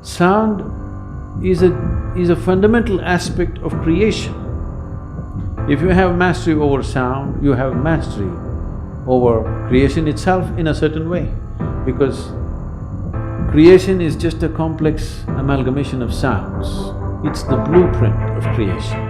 Sound is a fundamental aspect of creation. If you have mastery over sound, you have mastery over creation itself in a certain way, because creation is just a complex amalgamation of sounds. It's the blueprint of creation.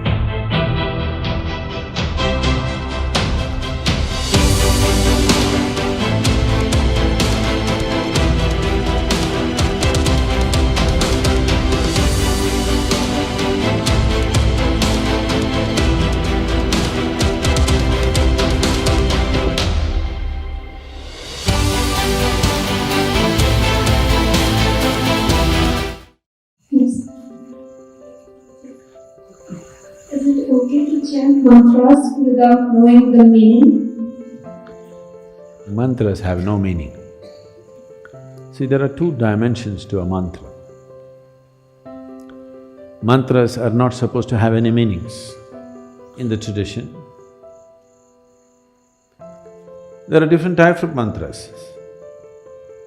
Is it okay to chant mantras without knowing the meaning? Mantras have no meaning. See, there are two dimensions to a mantra. Mantras are not supposed to have any meanings in the tradition. There are different types of mantras.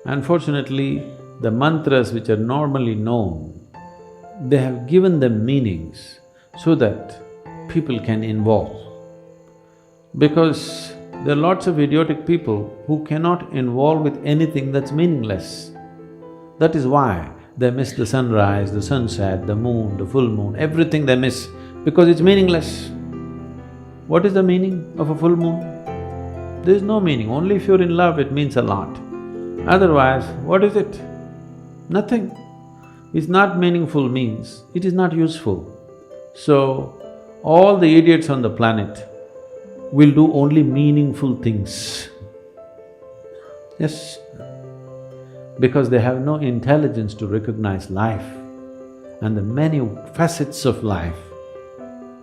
Unfortunately, the mantras which are normally known, they have given them meanings so that people can involve. Because there are lots of idiotic people who cannot involve with anything that's meaningless. That is why they miss the sunrise, the sunset, the moon, the full moon, everything they miss because it's meaningless. What is the meaning of a full moon? There is no meaning, only if you're in love it means a lot. Otherwise, what is it? Nothing. It's not meaningful means it is not useful. So, all the idiots on the planet will do only meaningful things. Yes, because they have no intelligence to recognize life and the many facets of life.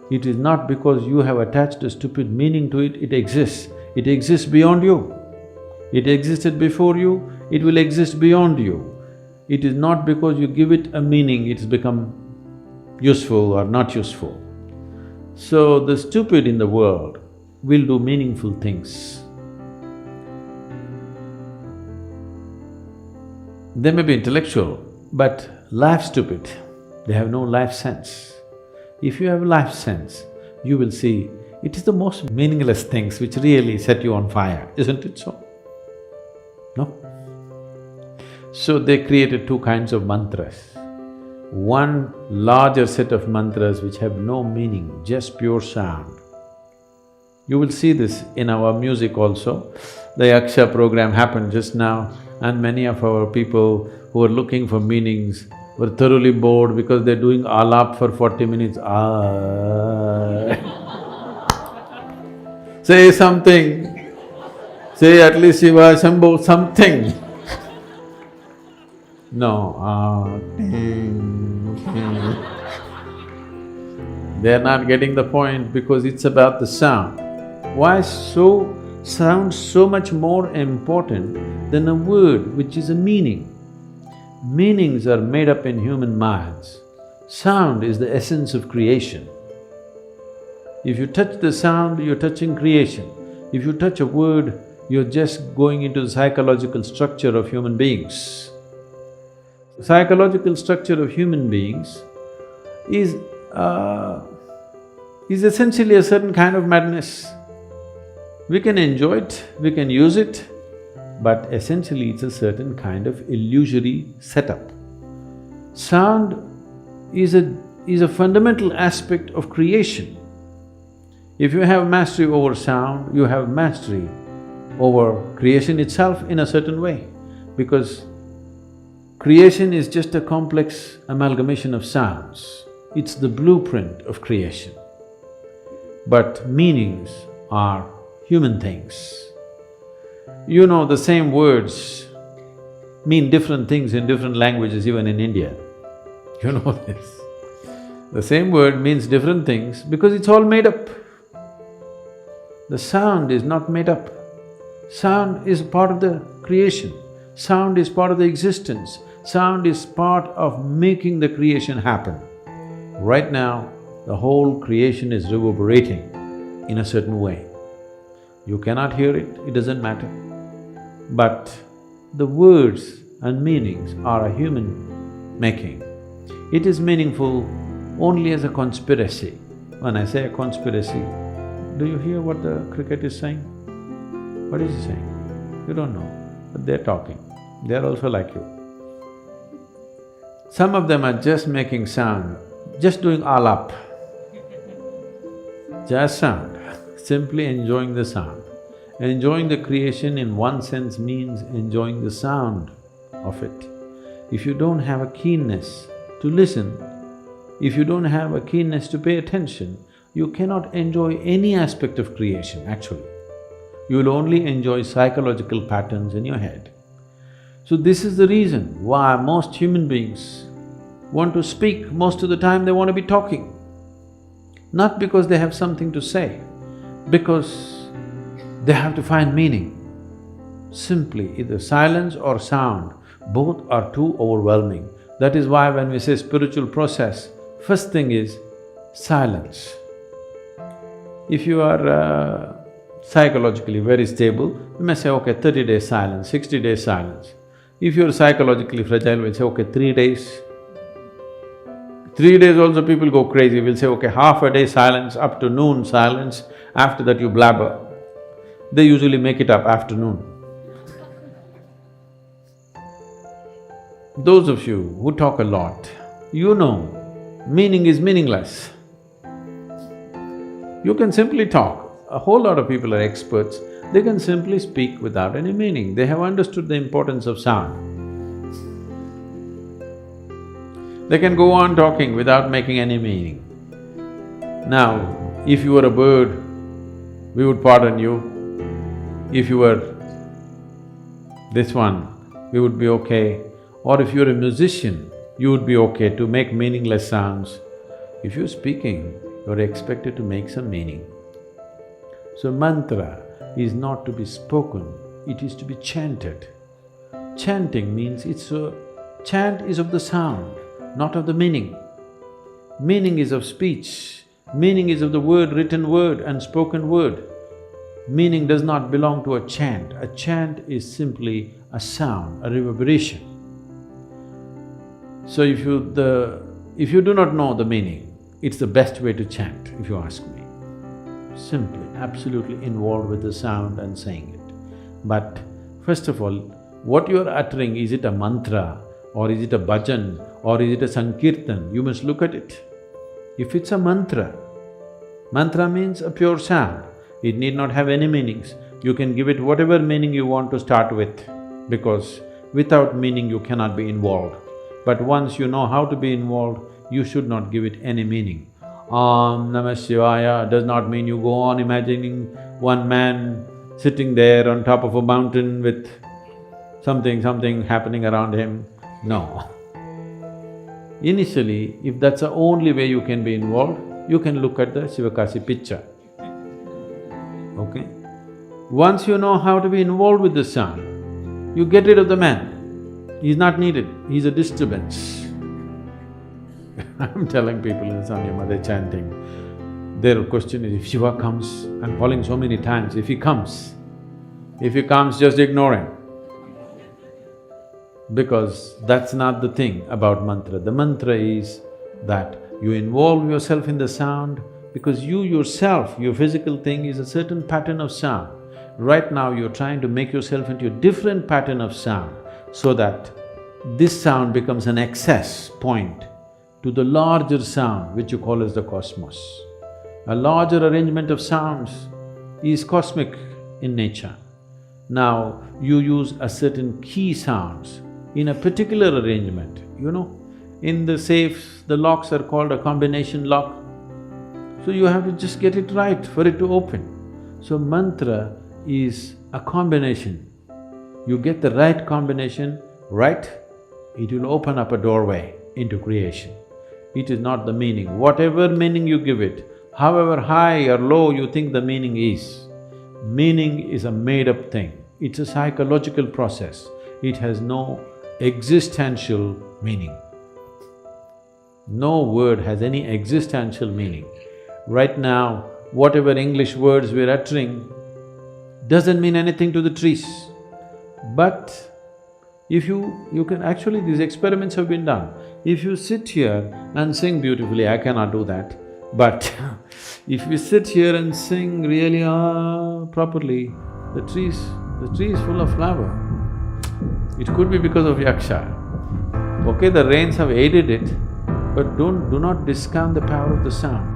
It is not because you have attached a stupid meaning to it, it exists. It exists beyond you. It existed before you, it will exist beyond you. It is not because you give it a meaning, it's become useful or not useful. So the stupid in the world will do meaningful things. They may be intellectual, but life stupid, they have no life sense. If you have life sense, you will see it is the most meaningless things which really set you on fire, isn't it so? No? So they created two kinds of mantras. One larger set of mantras which have no meaning, just pure sound. You will see this in our music also. The Yaksha program happened just now and many of our people who are looking for meanings were thoroughly bored because they're doing alap for 40 minutes, Say something, say at least Shiva, Shambho, something. No, They're not getting the point because it's about the sound. Why so… sound so much more important than a word which is a meaning? Meanings are made up in human minds. Sound is the essence of creation. If you touch the sound, you're touching creation. If you touch a word, you're just going into the psychological structure of human beings. Psychological structure of human beings is essentially a certain kind of madness. We can enjoy it, we can use it, but essentially it's a certain kind of illusory setup. Sound is a fundamental aspect of creation. If you have mastery over sound, you have mastery over creation itself in a certain way, because creation is just a complex amalgamation of sounds. It's the blueprint of creation. But meanings are human things. You know, the same words mean different things in different languages, even in India. You know this. The same word means different things because it's all made up. The sound is not made up. Sound is part of the creation. Sound is part of the existence. Sound is part of making the creation happen. Right now, the whole creation is reverberating in a certain way. You cannot hear it, it doesn't matter. But the words and meanings are a human making. It is meaningful only as a conspiracy. When I say a conspiracy, do you hear what the cricket is saying? What is he saying? You don't know, but they're talking. They're also like you. Some of them are just making sound, just doing alap. Just sound, simply enjoying the sound. Enjoying the creation in one sense means enjoying the sound of it. If you don't have a keenness to listen, if you don't have a keenness to pay attention, you cannot enjoy any aspect of creation, actually. You will only enjoy psychological patterns in your head. So this is the reason why most human beings want to speak, most of the time they want to be talking. Not because they have something to say, because they have to find meaning. Simply, either silence or sound, both are too overwhelming. That is why when we say spiritual process, first thing is silence. If you are psychologically very stable, you may say, okay, 30 days silence, 60 days silence. If you're psychologically fragile, we'll say, okay, 3 days. 3 days also people go crazy, we'll say, okay, half a day silence, up to noon silence, after that you blabber. They usually make it up afternoon. Those of you who talk a lot, you know, meaning is meaningless. You can simply talk. A whole lot of people are experts, they can simply speak without any meaning. They have understood the importance of sound. They can go on talking without making any meaning. Now, if you were a bird, we would pardon you. If you were this one, we would be okay. Or if you're a musician, you would be okay to make meaningless sounds. If you're speaking, you're expected to make some meaning. So mantra is not to be spoken, it is to be chanted. Chanting means chant is of the sound, not of the meaning. Meaning is of speech, meaning is of the word, written word and spoken word. Meaning does not belong to a chant. A chant is simply a sound, a reverberation. So if you do not know the meaning, it's the best way to chant, if you ask me. Simply, absolutely involved with the sound and saying it. But first of all, what you are uttering, is it a mantra or is it a bhajan or is it a sankirtan? You must look at it. If it's a mantra, mantra means a pure sound. It need not have any meanings. You can give it whatever meaning you want to start with, because without meaning you cannot be involved. But once you know how to be involved, you should not give it any meaning. Om Namah Shivaya does not mean you go on imagining one man sitting there on top of a mountain with something happening around him. No. Initially, if that's the only way you can be involved, you can look at the Sivakasi picture. Okay? Once you know how to be involved with the sound, you get rid of the man. He's not needed, he's a disturbance. I'm telling people in Sanyama, they're chanting. Their question is, if Shiva comes, I'm calling so many times, if he comes, just ignore him. Because that's not the thing about mantra. The mantra is that you involve yourself in the sound because you yourself, your physical thing is a certain pattern of sound. Right now you're trying to make yourself into a different pattern of sound so that this sound becomes an access point to the larger sound which you call as the cosmos. A larger arrangement of sounds is cosmic in nature. Now, you use a certain key sounds in a particular arrangement, you know. In the safes, the locks are called a combination lock. So you have to just get it right for it to open. So mantra is a combination. You get the right combination right, it will open up a doorway into creation. It is not the meaning. Whatever meaning you give it, however high or low you think the meaning is a made-up thing. It's a psychological process. It has no existential meaning. No word has any existential meaning. Right now, whatever English words we're uttering doesn't mean anything to the trees. But If you can… actually these experiments have been done. If you sit here and sing beautifully, I cannot do that, but if you sit here and sing really properly, the tree is full of flower. It could be because of yaksha. Okay, the rains have aided it, but do not discount the power of the sound.